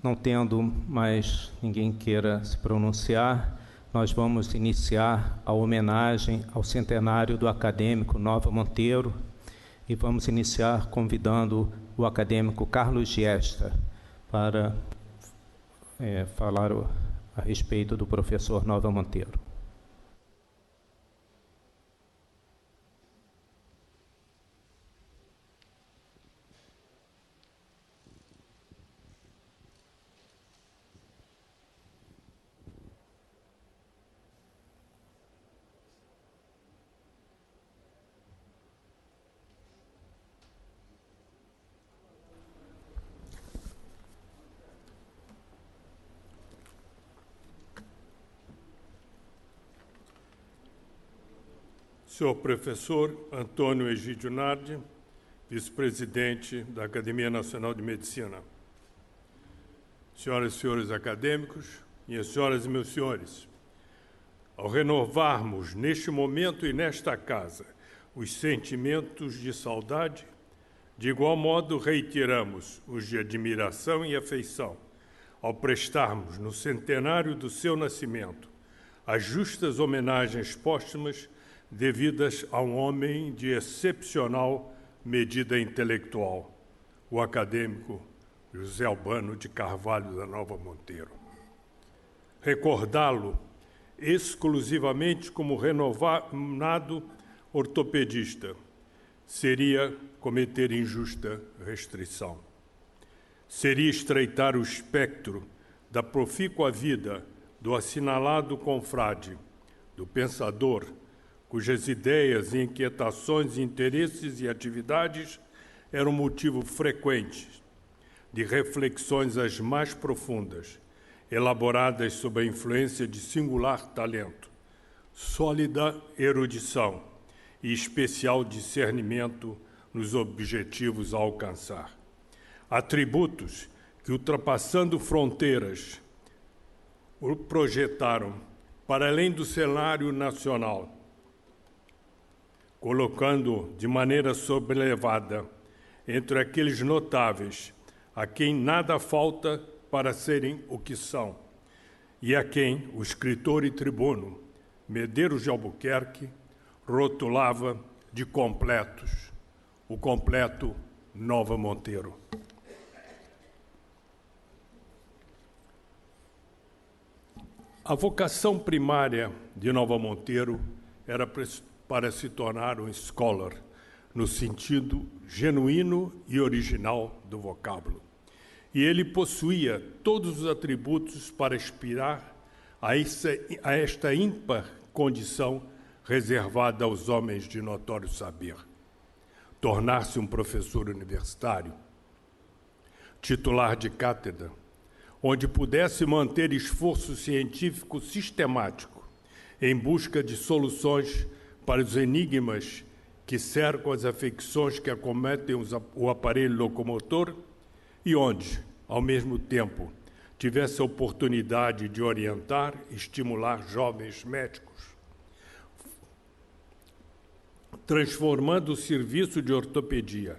Não tendo mais ninguém queira se pronunciar, nós vamos iniciar a homenagem ao centenário do acadêmico Nova Monteiro e vamos iniciar convidando o acadêmico Carlos Giesta para falar a respeito do professor Nova Monteiro. Senhor professor Antônio Egídio Nardi, vice-presidente da Academia Nacional de Medicina. Senhoras e senhores acadêmicos, minhas senhoras e meus senhores, ao renovarmos neste momento e nesta casa os sentimentos de saudade, de igual modo reiteramos os de admiração e afeição ao prestarmos no centenário do seu nascimento as justas homenagens póstumas devidas a um homem de excepcional medida intelectual, o acadêmico José Albano de Carvalho da Nova Monteiro. Recordá-lo exclusivamente como renomado ortopedista seria cometer injusta restrição. Seria estreitar o espectro da profícua vida do assinalado confrade, do pensador, cujas ideias, inquietações, interesses e atividades eram motivo frequente de reflexões as mais profundas, elaboradas sob a influência de singular talento, sólida erudição e especial discernimento nos objetivos a alcançar. Atributos que, ultrapassando fronteiras, o projetaram para além do cenário nacional, colocando de maneira sobrelevada entre aqueles notáveis a quem nada falta para serem o que são, e a quem o escritor e tribuno Medeiros de Albuquerque rotulava de completos, o completo Nova Monteiro. A vocação primária de Nova Monteiro era para se tornar um scholar, no sentido genuíno e original do vocábulo. E ele possuía todos os atributos para aspirar a esta ímpar condição reservada aos homens de notório saber. Tornar-se um professor universitário, titular de cátedra, onde pudesse manter esforço científico sistemático em busca de soluções para os enigmas que cercam as afecções que acometem o aparelho locomotor e onde, ao mesmo tempo, tivesse a oportunidade de orientar e estimular jovens médicos, transformando o serviço de ortopedia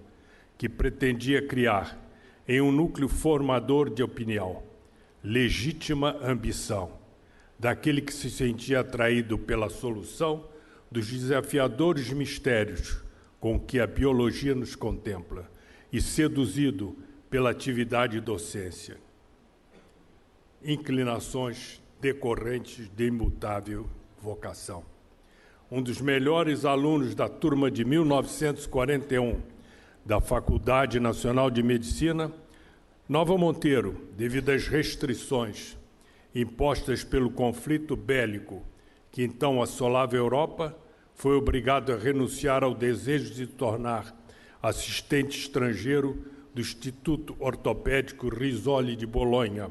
que pretendia criar em um núcleo formador de opinião, legítima ambição daquele que se sentia atraído pela solução dos desafiadores mistérios com que a biologia nos contempla e seduzido pela atividade docência. Inclinações decorrentes de imutável vocação. Um dos melhores alunos da turma de 1941 da Faculdade Nacional de Medicina, Nova Monteiro, devido às restrições impostas pelo conflito bélico que então assolava a Europa, foi obrigado a renunciar ao desejo de se tornar assistente estrangeiro do Instituto Ortopédico Rizzoli de Bolonha,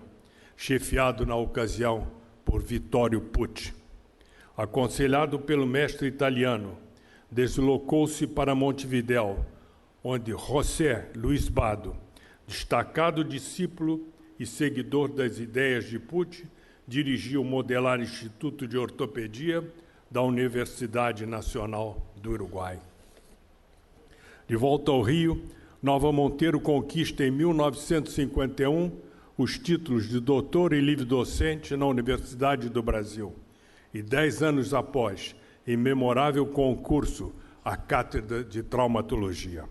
chefiado na ocasião por Vittorio Pucci. Aconselhado pelo mestre italiano, deslocou-se para Montevidéu, onde José Luiz Bado, destacado discípulo e seguidor das ideias de Pucci, dirigiu o modelar Instituto de Ortopedia da Universidade Nacional do Uruguai. De volta ao Rio, Nova Monteiro conquista em 1951 os títulos de doutor e livre-docente na Universidade do Brasil. E 10 anos após, em memorável concurso, à Cátedra de Traumatologia.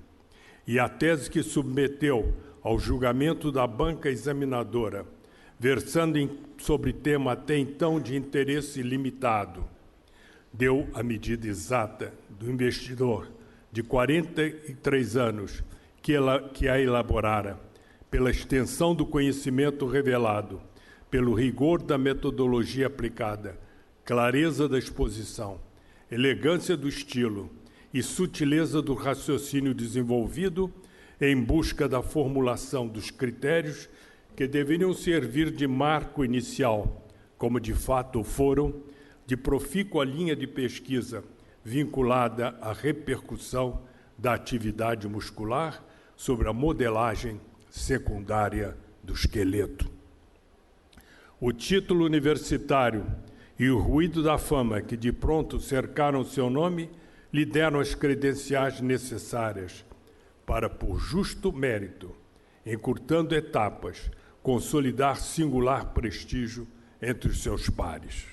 E a tese que submeteu ao julgamento da banca examinadora, versando sobre tema até então de interesse limitado, deu a medida exata do investidor de 43 anos que a elaborara, pela extensão do conhecimento revelado, pelo rigor da metodologia aplicada, clareza da exposição, elegância do estilo e sutileza do raciocínio desenvolvido em busca da formulação dos critérios que deveriam servir de marco inicial, como de fato foram, de profícua linha de pesquisa vinculada à repercussão da atividade muscular sobre a modelagem secundária do esqueleto. O título universitário e o ruído da fama que de pronto cercaram seu nome lhe deram as credenciais necessárias para, por justo mérito, encurtando etapas, consolidar singular prestígio entre os seus pares.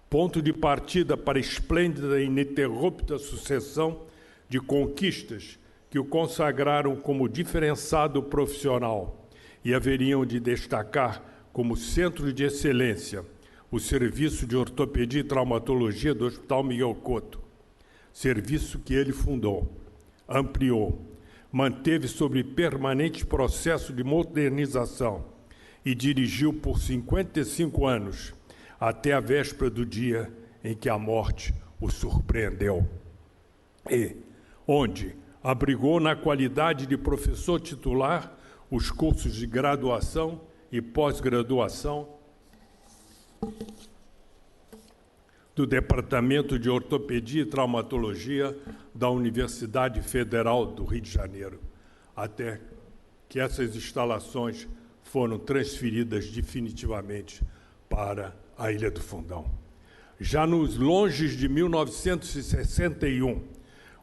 Ponto de partida para a esplêndida e ininterrupta sucessão de conquistas que o consagraram como diferenciado profissional e haveriam de destacar como centro de excelência o Serviço de Ortopedia e Traumatologia do Hospital Miguel Couto, serviço que ele fundou, ampliou, manteve sob permanente processo de modernização e dirigiu por 55 anos, até a véspera do dia em que a morte o surpreendeu. E onde abrigou na qualidade de professor titular os cursos de graduação e pós-graduação do Departamento de Ortopedia e Traumatologia da Universidade Federal do Rio de Janeiro, até que essas instalações foram transferidas definitivamente para a Ilha do Fundão. Já nos longes de 1961,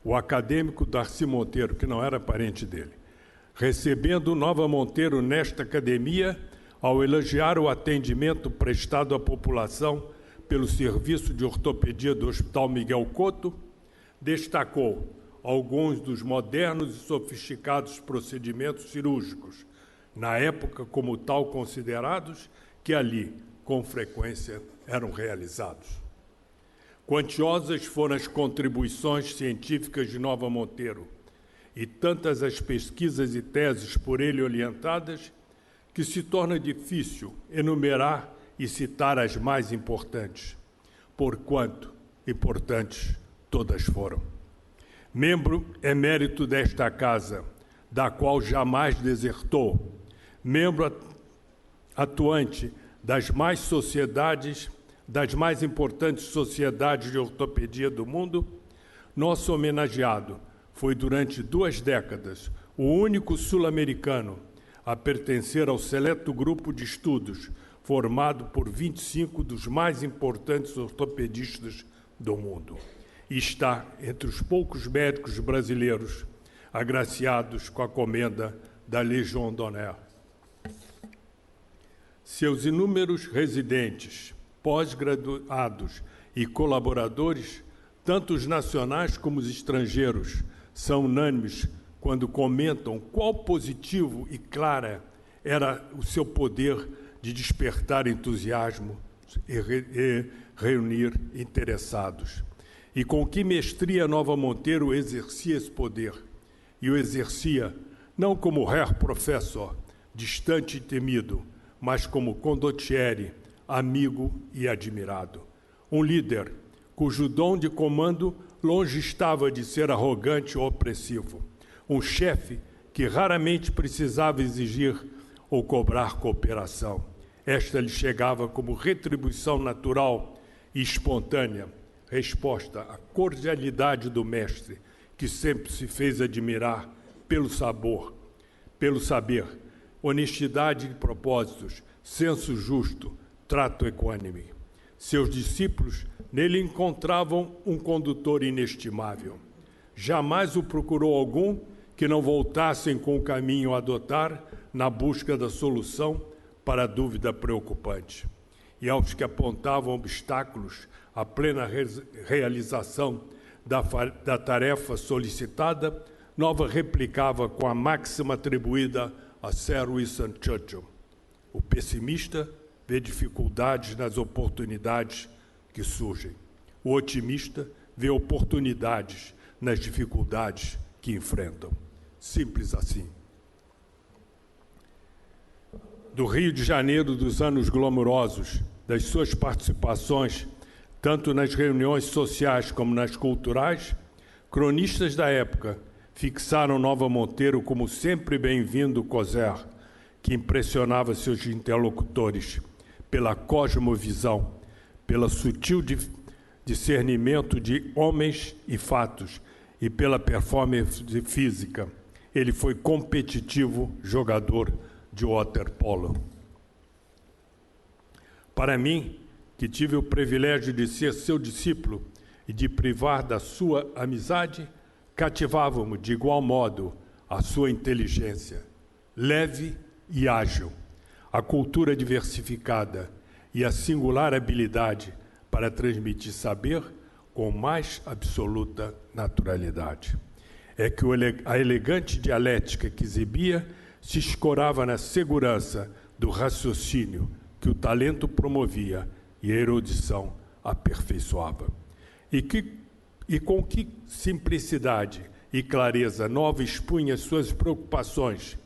o acadêmico Darcy Monteiro, que não era parente dele, recebendo Nova Monteiro nesta academia, ao elogiar o atendimento prestado à população pelo Serviço de Ortopedia do Hospital Miguel Couto, destacou alguns dos modernos e sofisticados procedimentos cirúrgicos, na época como tal considerados, que ali, com frequência, eram realizados. Quantiosas foram as contribuições científicas de Nova Monteiro e tantas as pesquisas e teses por ele orientadas que se torna difícil enumerar e citar as mais importantes, porquanto importantes todas foram. Membro emérito desta casa, da qual jamais desertou, membro atuante das mais importantes sociedades de ortopedia do mundo, nosso homenageado foi durante 2 décadas o único sul-americano a pertencer ao seleto grupo de estudos formado por 25 dos mais importantes ortopedistas do mundo. E está entre os poucos médicos brasileiros agraciados com a comenda da Légion d'honneur. Seus inúmeros residentes, pós-graduados e colaboradores, tanto os nacionais como os estrangeiros, são unânimes quando comentam qual positivo e clara era o seu poder de despertar entusiasmo e reunir interessados. E com que mestria Nova Monteiro exercia esse poder. E o exercia não como Herr Professor, distante e temido, mas como condottiere, amigo e admirado. Um líder cujo dom de comando longe estava de ser arrogante ou opressivo. Um chefe que raramente precisava exigir ou cobrar cooperação. Esta lhe chegava como retribuição natural e espontânea, resposta à cordialidade do mestre, que sempre se fez admirar pelo saber, honestidade de propósitos, senso justo, trato equânime. Seus discípulos nele encontravam um condutor inestimável. Jamais o procurou algum que não voltassem com o caminho a adotar na busca da solução para a dúvida preocupante. E aos que apontavam obstáculos à plena realização da tarefa solicitada, Nova replicava com a máxima atribuída a Sir Winston Churchill: o pessimista vê dificuldades nas oportunidades que surgem. O otimista vê oportunidades nas dificuldades que enfrentam. Simples assim. Do Rio de Janeiro dos anos glamourosos, das suas participações, tanto nas reuniões sociais como nas culturais, cronistas da época fixaram Nova Monteiro como sempre bem-vindo Corsair, que impressionava seus interlocutores pela cosmovisão, pelo sutil discernimento de homens e fatos e pela performance física. Ele foi competitivo jogador de waterpolo. Para mim, que tive o privilégio de ser seu discípulo e de privar da sua amizade, cativávamos de igual modo a sua inteligência, leve e ágil, a cultura diversificada e a singular habilidade para transmitir saber com mais absoluta naturalidade. É que a elegante dialética que exibia se escorava na segurança do raciocínio que o talento promovia e a erudição aperfeiçoava. E com que simplicidade e clareza Nova expunha suas preocupações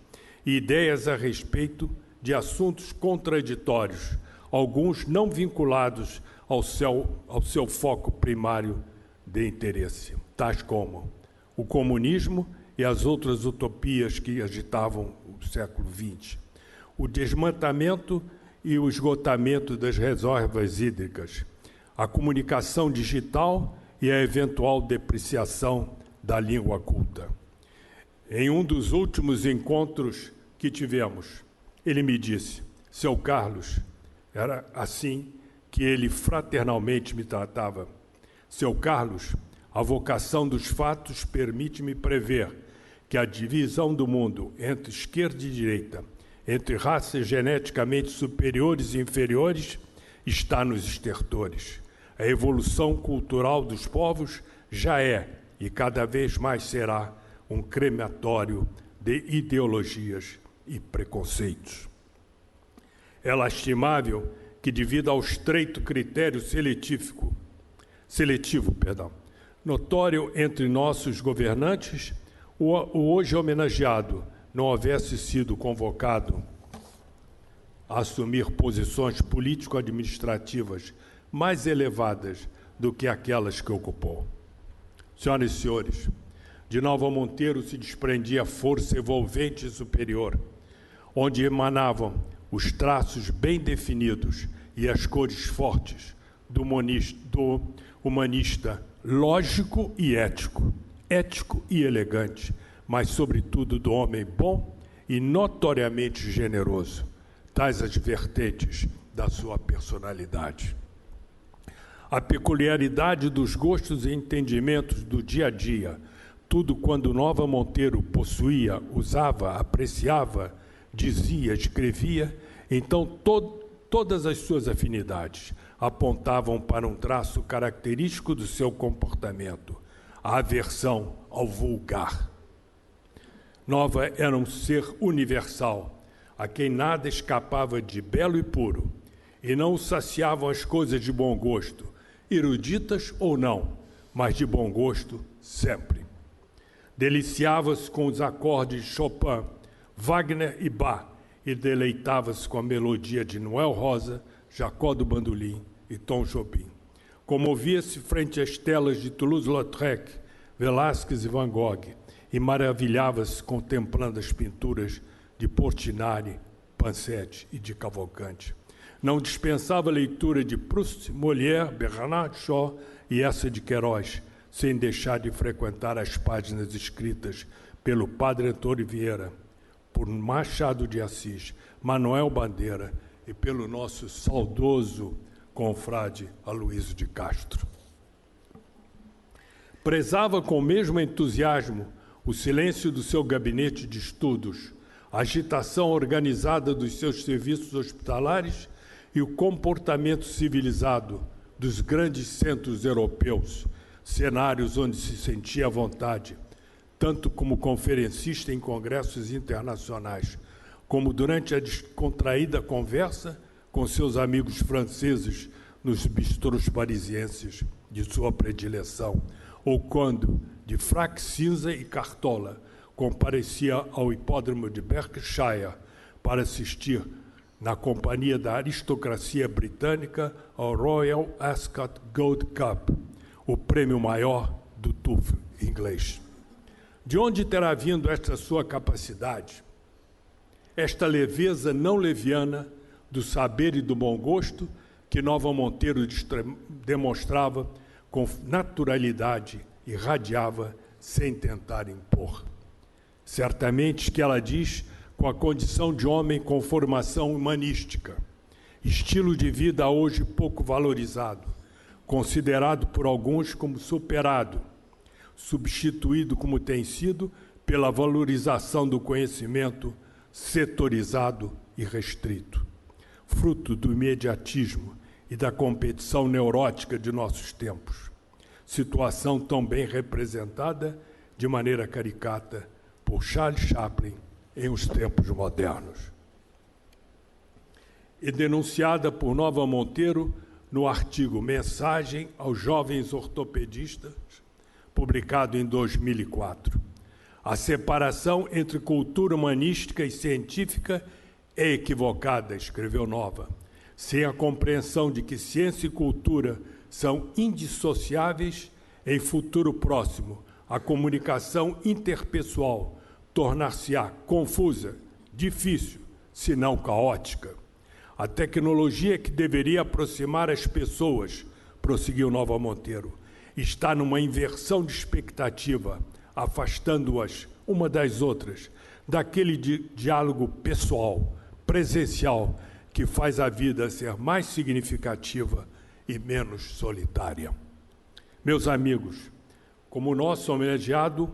e ideias a respeito de assuntos contraditórios, alguns não vinculados ao seu foco primário de interesse, tais como o comunismo e as outras utopias que agitavam o século XX, o desmantelamento e o esgotamento das reservas hídricas, a comunicação digital e a eventual depreciação da língua culta. Em um dos últimos encontros que tivemos, ele me disse: seu Carlos, era assim que ele fraternalmente me tratava. Seu Carlos, a vocação dos fatos permite-me prever que a divisão do mundo entre esquerda e direita, entre raças geneticamente superiores e inferiores, está nos estertores. A evolução cultural dos povos já é, e cada vez mais será, um crematório de ideologias e preconceitos. É lastimável que, devido ao estreito critério seletivo, notório entre nossos governantes, o hoje homenageado não houvesse sido convocado a assumir posições político-administrativas mais elevadas do que aquelas que ocupou. Senhoras e senhores, de Nova Monteiro se desprendia força envolvente e superior, onde emanavam os traços bem definidos e as cores fortes do humanista lógico e ético e elegante, mas, sobretudo, do homem bom e notoriamente generoso, tais as vertentes da sua personalidade. A peculiaridade dos gostos e entendimentos do dia a dia, tudo quando Nova Monteiro possuía, usava, apreciava, dizia, escrevia, então todas as suas afinidades apontavam para um traço característico do seu comportamento, a aversão ao vulgar. Nova era um ser universal, a quem nada escapava de belo e puro, e não o saciavam as coisas de bom gosto, eruditas ou não, mas de bom gosto sempre. Deliciava-se com os acordes de Chopin, Wagner e Bach, e deleitava-se com a melodia de Noel Rosa, Jacó do Bandolim e Tom Jobim. Comovia-se frente às telas de Toulouse-Lautrec, Velázquez e Van Gogh, e maravilhava-se contemplando as pinturas de Portinari, Pansetti e de Cavalcanti. Não dispensava a leitura de Proust, Molière, Bernard Shaw e essa de Queiroz, sem deixar de frequentar as páginas escritas pelo Padre Antônio Vieira, por Machado de Assis, Manuel Bandeira e pelo nosso saudoso confrade Aloysio de Castro. Prezava com o mesmo entusiasmo o silêncio do seu gabinete de estudos, a agitação organizada dos seus serviços hospitalares e o comportamento civilizado dos grandes centros europeus, cenários onde se sentia à vontade, tanto como conferencista em congressos internacionais, como durante a descontraída conversa com seus amigos franceses nos bistrôs parisienses de sua predileção, ou quando, de fraque cinza e cartola, comparecia ao hipódromo de Berkshire para assistir, na companhia da aristocracia britânica, ao Royal Ascot Gold Cup, o prêmio maior do turf inglês. De onde terá vindo esta sua capacidade? Esta leveza não leviana do saber e do bom gosto que Nova Monteiro demonstrava com naturalidade e radiava sem tentar impor. Certamente que ela diz com a condição de homem com formação humanística, estilo de vida hoje pouco valorizado, considerado por alguns como superado, substituído como tem sido pela valorização do conhecimento setorizado e restrito, fruto do imediatismo e da competição neurótica de nossos tempos, situação tão bem representada de maneira caricata por Charles Chaplin em Os Tempos Modernos, e denunciada por Nova Monteiro no artigo Mensagem aos Jovens Ortopedistas, publicado em 2004. A separação entre cultura humanística e científica é equivocada, escreveu Nova, sem a compreensão de que ciência e cultura são indissociáveis. Em futuro próximo, a comunicação interpessoal tornar-se-á confusa, difícil, se não caótica. A tecnologia que deveria aproximar as pessoas, prosseguiu Nova Monteiro, está numa inversão de expectativa, afastando-as uma das outras, daquele diálogo pessoal, presencial, que faz a vida ser mais significativa e menos solitária. Meus amigos, como nosso homenageado,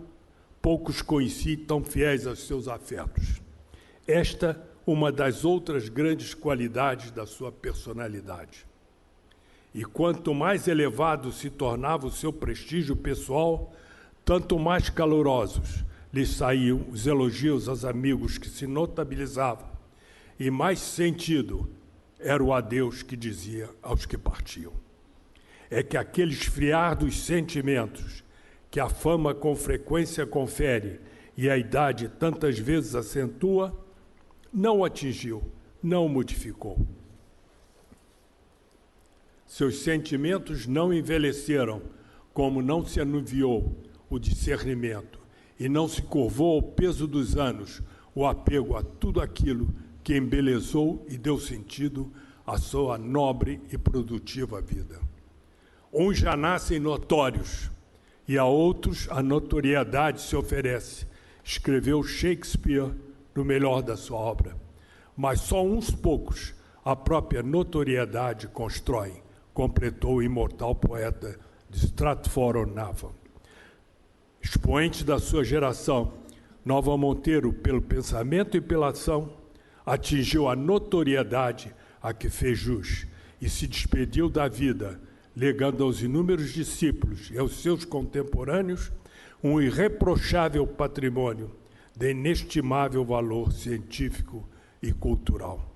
poucos conheci tão fiéis aos seus afetos. Esta, uma das outras grandes qualidades da sua personalidade. E quanto mais elevado se tornava o seu prestígio pessoal, tanto mais calorosos lhe saíam os elogios aos amigos que se notabilizavam, e mais sentido era o adeus que dizia aos que partiam. É que aquele esfriar dos sentimentos que a fama com frequência confere e a idade tantas vezes acentua, não o atingiu, não o modificou. Seus sentimentos não envelheceram, como não se anuviou o discernimento, e não se curvou ao peso dos anos o apego a tudo aquilo que embelezou e deu sentido à sua nobre e produtiva vida. Uns já nascem notórios, e a outros a notoriedade se oferece, escreveu Shakespeare no melhor da sua obra. Mas só uns poucos a própria notoriedade constroem, completou o imortal poeta de Stratford-on-Avon. Expoente da sua geração, Nova Monteiro, pelo pensamento e pela ação, atingiu a notoriedade a que fez jus e se despediu da vida, legando aos inúmeros discípulos e aos seus contemporâneos um irreprochável patrimônio de inestimável valor científico e cultural.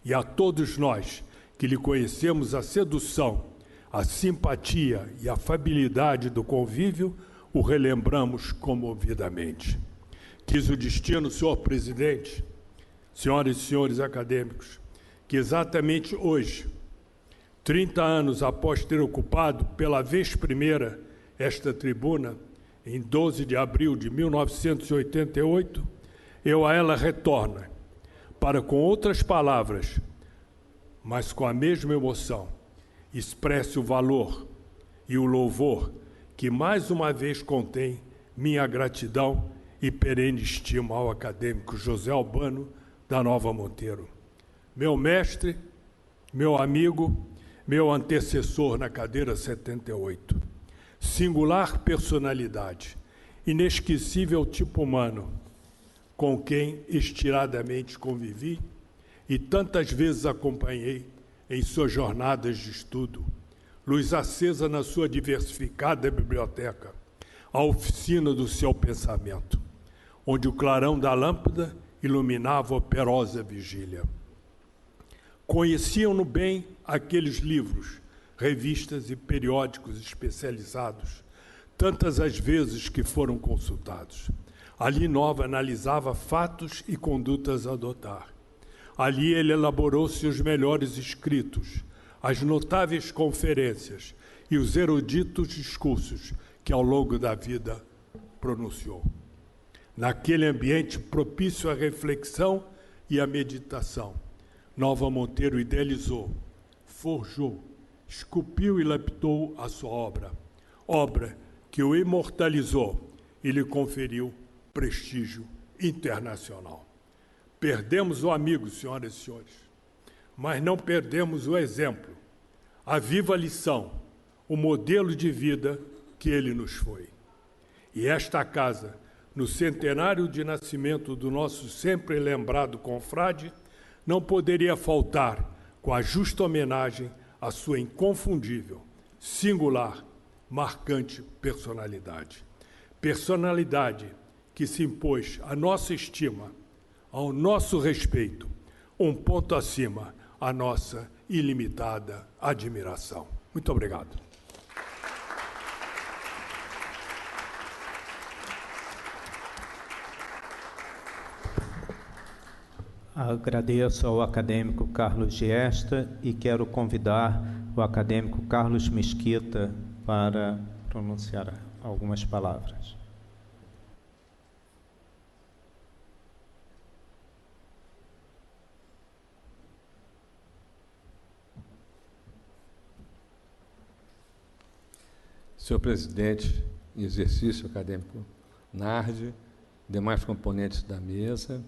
E a todos nós que lhe conhecemos a sedução, a simpatia e a afabilidade do convívio, o relembramos comovidamente. Quis o destino, senhor presidente, senhoras e senhores acadêmicos, que exatamente hoje, 30 anos após ter ocupado pela vez primeira esta tribuna, em 12 de abril de 1988, eu a ela retorno, para, com outras palavras, mas com a mesma emoção, expresse o valor e o louvor que mais uma vez contém minha gratidão e perene estima ao acadêmico José Albano da Nova Monteiro, meu mestre, meu amigo, meu antecessor na cadeira 78. Singular personalidade, inesquecível tipo humano, com quem estiradamente convivi e tantas vezes acompanhei em suas jornadas de estudo, luz acesa na sua diversificada biblioteca, a oficina do seu pensamento, onde o clarão da lâmpada iluminava a operosa vigília. Conheciam-no bem aqueles livros, revistas e periódicos especializados, tantas as vezes que foram consultados. Ali Nova analisava fatos e condutas a adotar. Ali ele elaborou seus melhores escritos, as notáveis conferências e os eruditos discursos que ao longo da vida pronunciou. Naquele ambiente propício à reflexão e à meditação, Nova Monteiro idealizou, forjou, esculpiu e lapidou a sua obra que o imortalizou e lhe conferiu prestígio internacional. Perdemos o amigo, senhoras e senhores, mas não perdemos o exemplo, a viva lição, o modelo de vida que ele nos foi. E esta casa, no centenário de nascimento do nosso sempre lembrado confrade, não poderia faltar com a justa homenagem à sua inconfundível, singular, marcante personalidade. Personalidade que se impôs à nossa estima, ao nosso respeito, um ponto acima, à nossa ilimitada admiração. Muito obrigado. Agradeço ao acadêmico Carlos Giesta e quero convidar o acadêmico Carlos Mesquita para pronunciar algumas palavras. Senhor presidente em exercício acadêmico Nardi, demais componentes da mesa,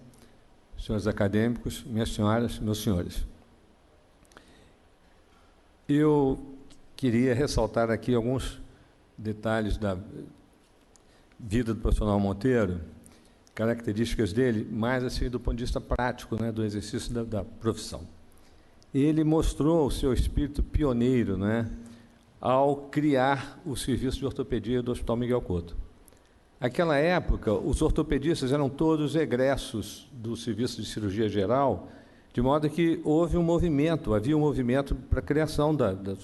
senhores acadêmicos, minhas senhoras, meus senhores. Eu queria ressaltar aqui alguns detalhes da vida do professor Monteiro, características dele, mais assim do ponto de vista prático, né, do exercício da profissão. Ele mostrou o seu espírito pioneiro, né, ao criar o serviço de ortopedia do Hospital Miguel Couto. Naquela época, os ortopedistas eram todos egressos do serviço de cirurgia geral, de modo que havia um movimento para a criação do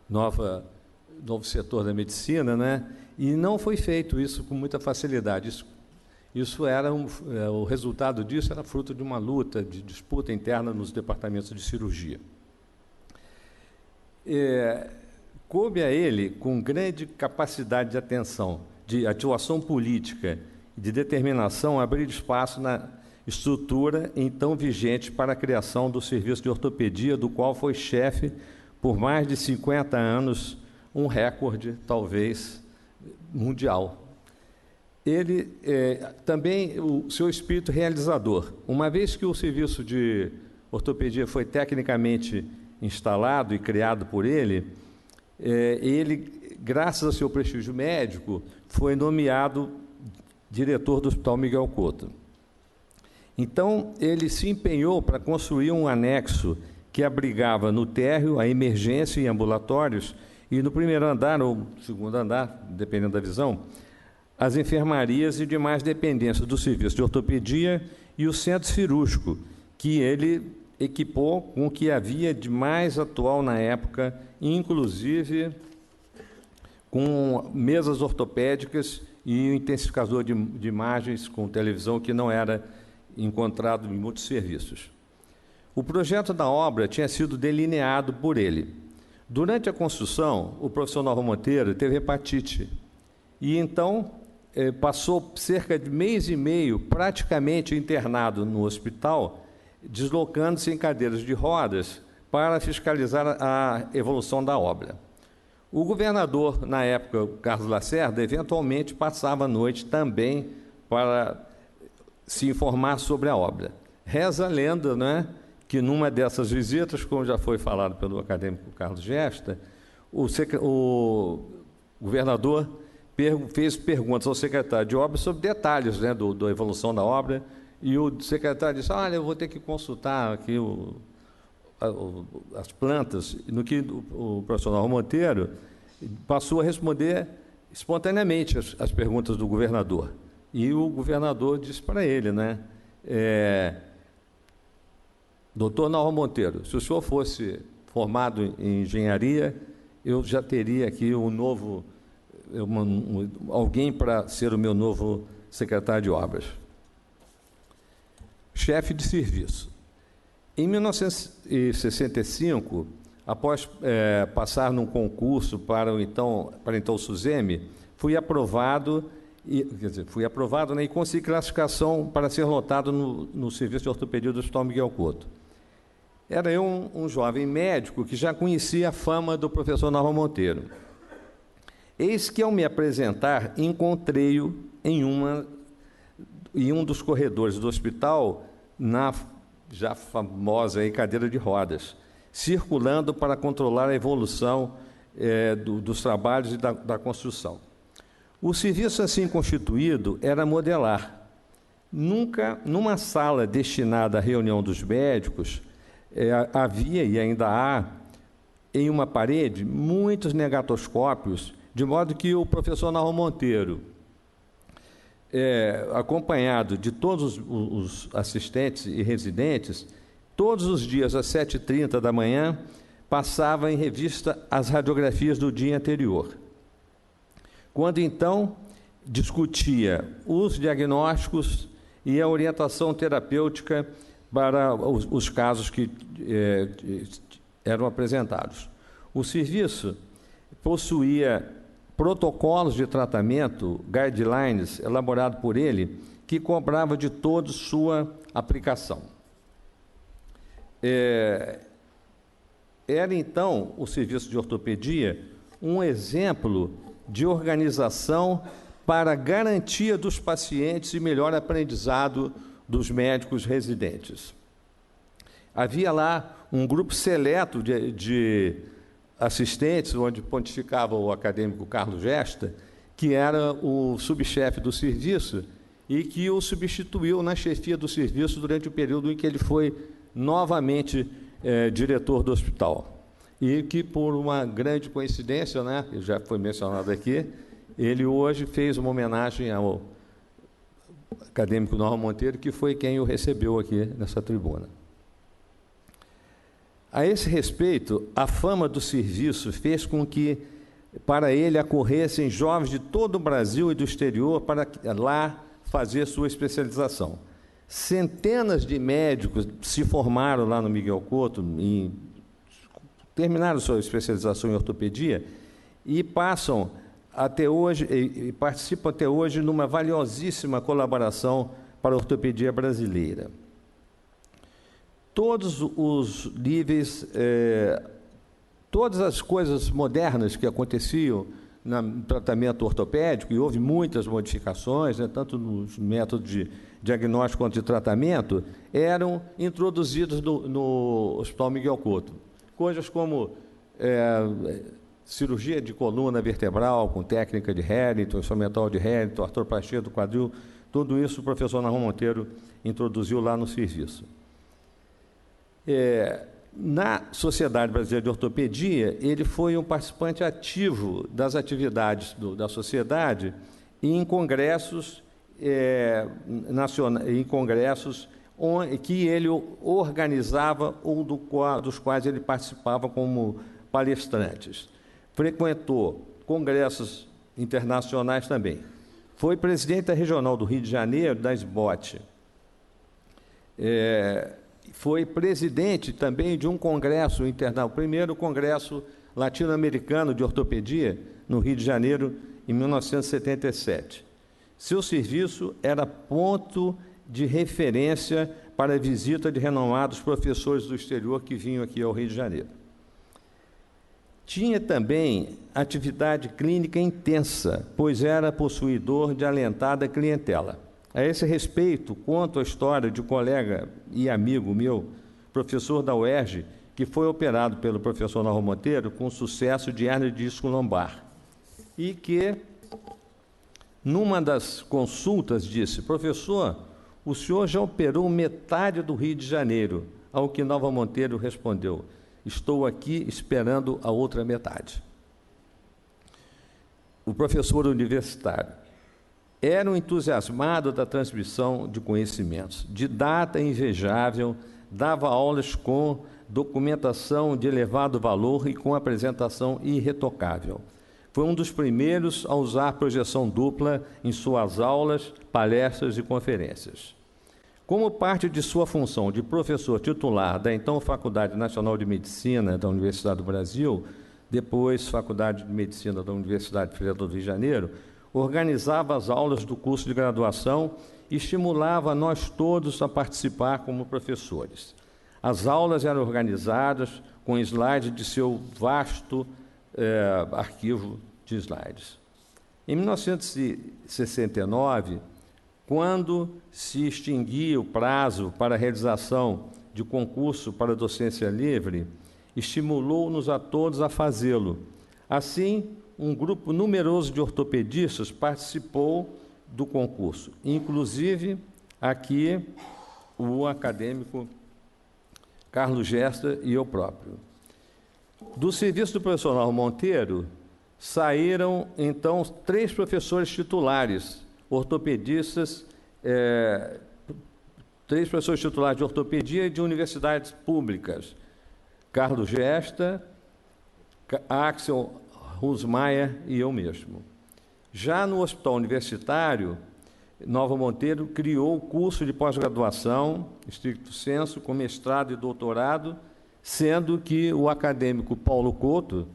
novo setor da medicina, né? E não foi feito isso com muita facilidade. Isso era o resultado disso era fruto de uma luta, de disputa interna nos departamentos de cirurgia. Coube a ele, com grande capacidade de atenção, de atuação política e de determinação, abrir espaço na estrutura então vigente para a criação do serviço de ortopedia, do qual foi chefe por mais de 50 anos, um recorde, talvez, mundial. Ele também, o seu espírito realizador, uma vez que o serviço de ortopedia foi tecnicamente instalado e criado por ele, ele, graças ao seu prestígio médico, foi nomeado diretor do Hospital Miguel Couto. Então, ele se empenhou para construir um anexo que abrigava no térreo a emergência e ambulatórios e no primeiro andar, ou segundo andar, dependendo da visão, as enfermarias e demais dependências do serviço de ortopedia e o centro cirúrgico, que ele equipou com o que havia de mais atual na época, inclusive com mesas ortopédicas e um intensificador de imagens com televisão que não era encontrado em muitos serviços. O projeto da obra tinha sido delineado por ele. Durante a construção, o professor Nova Monteiro teve hepatite e então passou cerca de mês e meio praticamente internado no hospital, deslocando-se em cadeiras de rodas para fiscalizar a evolução da obra. O governador, na época, Carlos Lacerda, eventualmente passava a noite também para se informar sobre a obra. Reza a lenda, né, que numa dessas visitas, como já foi falado pelo acadêmico Carlos Giesta, o governador fez perguntas ao secretário de obras sobre detalhes, né, da evolução da obra, e o secretário disse, olha, eu vou ter que consultar aqui as plantas, no que o professor Navarro Monteiro passou a responder espontaneamente as perguntas do governador. E o governador disse para ele, né, doutor Navarro Monteiro, se o senhor fosse formado em engenharia, eu já teria aqui alguém para ser o meu novo secretário de obras. Chefe de serviço. Em 1965, após passar num concurso para então o SUSEMI, fui aprovado, e consegui classificação para ser lotado no serviço de ortopedia do Hospital Miguel Couto. Era eu um jovem médico que já conhecia a fama do professor Navarro Monteiro. Eis que, ao me apresentar, encontrei-o em um dos corredores do hospital, na já famosa cadeira de rodas, circulando para controlar a evolução dos trabalhos e da construção. O serviço assim constituído era modelar. Nunca, numa sala destinada à reunião dos médicos, havia e ainda há, em uma parede, muitos negatoscópios, de modo que o professor Navarro Monteiro, acompanhado de todos os assistentes e residentes, todos os dias às 7h30 da manhã, passava em revista as radiografias do dia anterior. Quando então discutia os diagnósticos e a orientação terapêutica para os casos que eram apresentados. O serviço possuía protocolos de tratamento, guidelines, elaborados por ele, que cobrava de todos sua aplicação. Era, então, o serviço de ortopedia um exemplo de organização para garantia dos pacientes e melhor aprendizado dos médicos residentes. Havia lá um grupo seleto de assistentes, onde pontificava o acadêmico Carlos Gesta, que era o subchefe do serviço e que o substituiu na chefia do serviço durante o período em que ele foi novamente diretor do hospital. E que, por uma grande coincidência, né, já foi mencionado aqui, ele hoje fez uma homenagem ao acadêmico Navarro Monteiro, que foi quem o recebeu aqui nessa tribuna. A esse respeito, a fama do serviço fez com que para ele acorressem jovens de todo o Brasil e do exterior para lá fazer sua especialização. Centenas de médicos se formaram lá no Miguel Couto, terminaram sua especialização em ortopedia e participam até hoje numa valiosíssima colaboração para a ortopedia brasileira. Todos os níveis, todas as coisas modernas que aconteciam no tratamento ortopédico, e houve muitas modificações, né, tanto nos métodos de diagnóstico quanto de tratamento, eram introduzidos no Hospital Miguel Couto. Coisas como cirurgia de coluna vertebral, com técnica de Harrington, instrumental de Harrington, artroplastia do quadril, tudo isso o professor Navarro Monteiro introduziu lá no serviço. Na Sociedade Brasileira de Ortopedia, ele foi um participante ativo das atividades da sociedade e em congressos nacionais, que ele organizava ou dos quais ele participava como palestrantes. Frequentou congressos internacionais também. Foi presidente da Regional do Rio de Janeiro, da SBOT. Foi presidente também de um congresso internacional, o primeiro congresso latino-americano de ortopedia, no Rio de Janeiro, em 1977. Seu serviço era ponto de referência para a visita de renomados professores do exterior que vinham aqui ao Rio de Janeiro. Tinha também atividade clínica intensa, pois era possuidor de alentada clientela. A esse respeito, conto a história de um colega e amigo meu, professor da UERJ, que foi operado pelo professor Navarro Monteiro com sucesso de hérnia de disco lombar, e que, numa das consultas, disse: professor, o senhor já operou metade do Rio de Janeiro, ao que Nova Monteiro respondeu: estou aqui esperando a outra metade. O professor universitário era um entusiasmado da transmissão de conhecimentos, didata invejável, dava aulas com documentação de elevado valor e com apresentação irretocável. Foi um dos primeiros a usar projeção dupla em suas aulas, palestras e conferências. Como parte de sua função de professor titular da então Faculdade Nacional de Medicina da Universidade do Brasil, depois Faculdade de Medicina da Universidade Federal do Rio de Janeiro, organizava as aulas do curso de graduação e estimulava nós todos a participar como professores. As aulas eram organizadas com slides de seu vasto arquivo de slides. Em 1969, quando se extinguia o prazo para a realização de concurso para docência livre, estimulou-nos a todos a fazê-lo. Assim, um grupo numeroso de ortopedistas participou do concurso, inclusive aqui o acadêmico Carlos Gesta e eu próprio. Do serviço do professor Nova Monteiro, saíram, então, 3 professores titulares, ortopedistas, 3 professores titulares de ortopedia e de universidades públicas, Carlos Gesta, Axel Rusmaier e eu mesmo. Já no hospital universitário, Nova Monteiro criou o curso de pós-graduação, estricto sensu, com mestrado e doutorado, sendo que o acadêmico Paulo Couto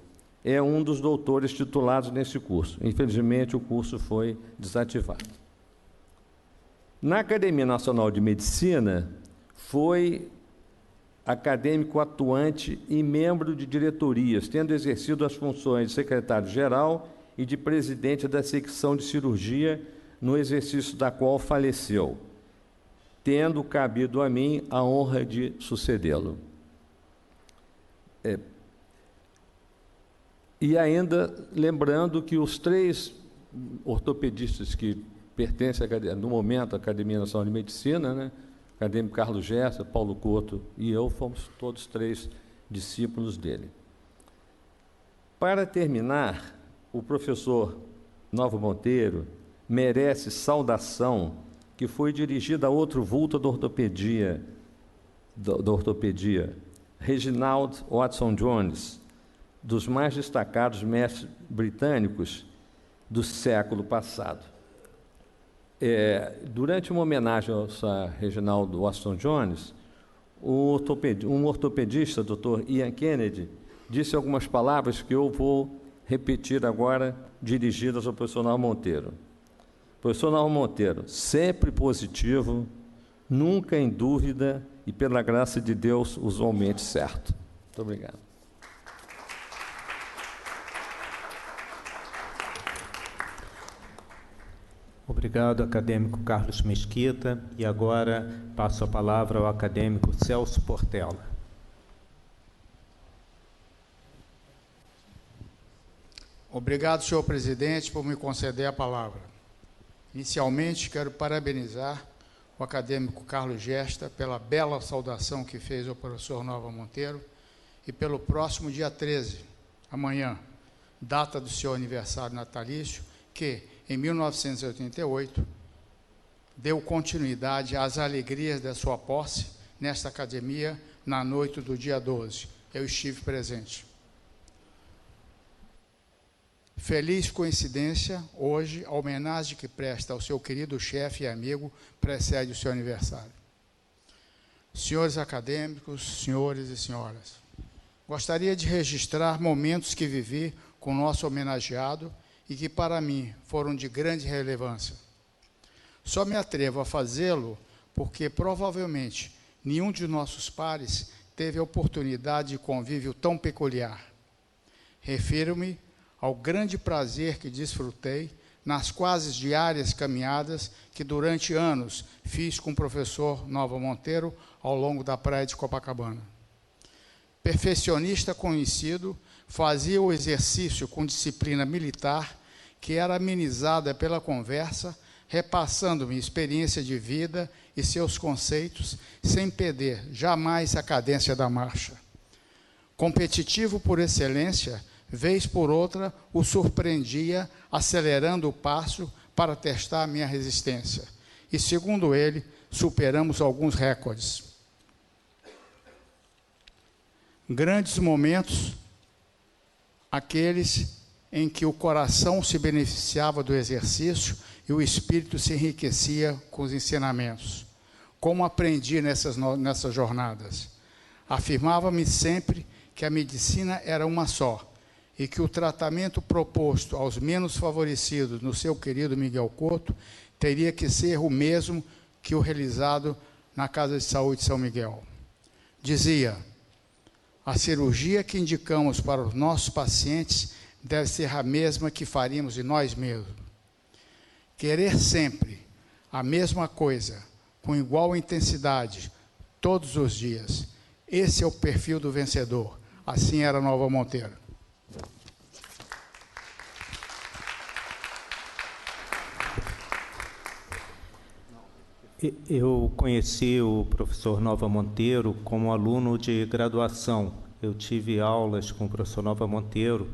é um dos doutores titulados nesse curso. Infelizmente, o curso foi desativado. Na Academia Nacional de Medicina, foi acadêmico atuante e membro de diretorias, tendo exercido as funções de secretário-geral e de presidente da secção de cirurgia, no exercício da qual faleceu, tendo cabido a mim a honra de sucedê-lo. E ainda lembrando que os 3 ortopedistas que pertencem, no momento, à Academia Nacional de Medicina, né, acadêmico Carlos Gesta, Paulo Couto e eu, fomos todos 3 discípulos dele. Para terminar, o professor Nova Monteiro merece saudação que foi dirigida a outro vulto da ortopedia, Reginald Watson Jones, dos mais destacados mestres britânicos do século passado. Durante uma homenagem ao Reginald Watson Jones, um ortopedista, Dr. Ian Kennedy, disse algumas palavras que eu vou repetir agora, dirigidas ao professor Nova Monteiro. Professor Nova Monteiro, sempre positivo, nunca em dúvida e, pela graça de Deus, usualmente certo. Muito obrigado. Obrigado, acadêmico Carlos Mesquita. E agora passo a palavra ao acadêmico Celso Portela. Obrigado, senhor presidente, por me conceder a palavra. Inicialmente, quero parabenizar o acadêmico Carlos Gesta pela bela saudação que fez ao professor Nova Monteiro e pelo próximo dia 13, amanhã, data do seu aniversário natalício, que, em 1988, deu continuidade às alegrias da sua posse nesta academia na noite do dia 12. Eu estive presente. Feliz coincidência, hoje, a homenagem que presta ao seu querido chefe e amigo precede o seu aniversário. Senhores acadêmicos, senhores e senhoras, gostaria de registrar momentos que vivi com o nosso homenageado e que, para mim, foram de grande relevância. Só me atrevo a fazê-lo porque, provavelmente, nenhum de nossos pares teve a oportunidade de convívio tão peculiar. Refiro-me ao grande prazer que desfrutei nas quase diárias caminhadas que durante anos fiz com o professor Nova Monteiro ao longo da praia de Copacabana. Perfeccionista conhecido, fazia o exercício com disciplina militar, que era amenizada pela conversa, repassando-me experiência de vida e seus conceitos, sem perder jamais a cadência da marcha. Competitivo por excelência, vez por outra, o surpreendia, acelerando o passo para testar minha resistência. E, segundo ele, superamos alguns recordes. Grandes momentos, aqueles em que o coração se beneficiava do exercício e o espírito se enriquecia com os ensinamentos. Como aprendi nessas jornadas? Afirmava-me sempre que a medicina era uma só e que o tratamento proposto aos menos favorecidos no seu querido Miguel Couto teria que ser o mesmo que o realizado na Casa de Saúde São Miguel. Dizia: a cirurgia que indicamos para os nossos pacientes deve ser a mesma que faríamos de nós mesmos. Querer sempre a mesma coisa, com igual intensidade, todos os dias. Esse é o perfil do vencedor. Assim era Nova Monteiro. Eu conheci o professor Nova Monteiro como aluno de graduação. Eu tive aulas com o professor Nova Monteiro,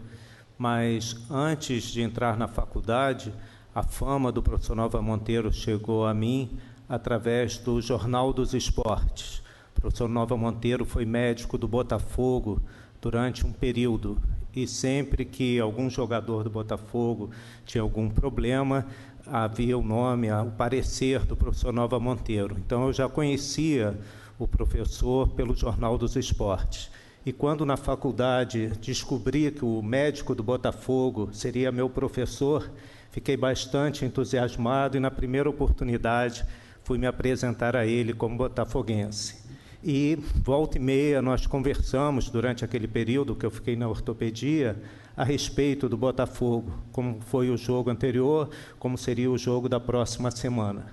mas antes de entrar na faculdade, a fama do professor Nova Monteiro chegou a mim através do Jornal dos Esportes. O professor Nova Monteiro foi médico do Botafogo durante um período, e sempre que algum jogador do Botafogo tinha algum problema, havia o nome, o parecer do professor Nova Monteiro. Então, eu já conhecia o professor pelo Jornal dos Esportes. E quando na faculdade descobri que o médico do Botafogo seria meu professor, fiquei bastante entusiasmado e, na primeira oportunidade, fui me apresentar a ele como botafoguense. E, volta e meia, nós conversamos durante aquele período que eu fiquei na ortopedia a respeito do Botafogo, como foi o jogo anterior, como seria o jogo da próxima semana.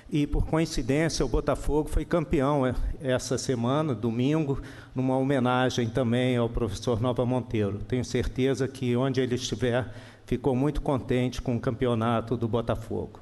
E, por coincidência, o Botafogo foi campeão essa semana, domingo, numa homenagem também ao professor Nova Monteiro. Tenho certeza que, onde ele estiver, ficou muito contente com o campeonato do Botafogo.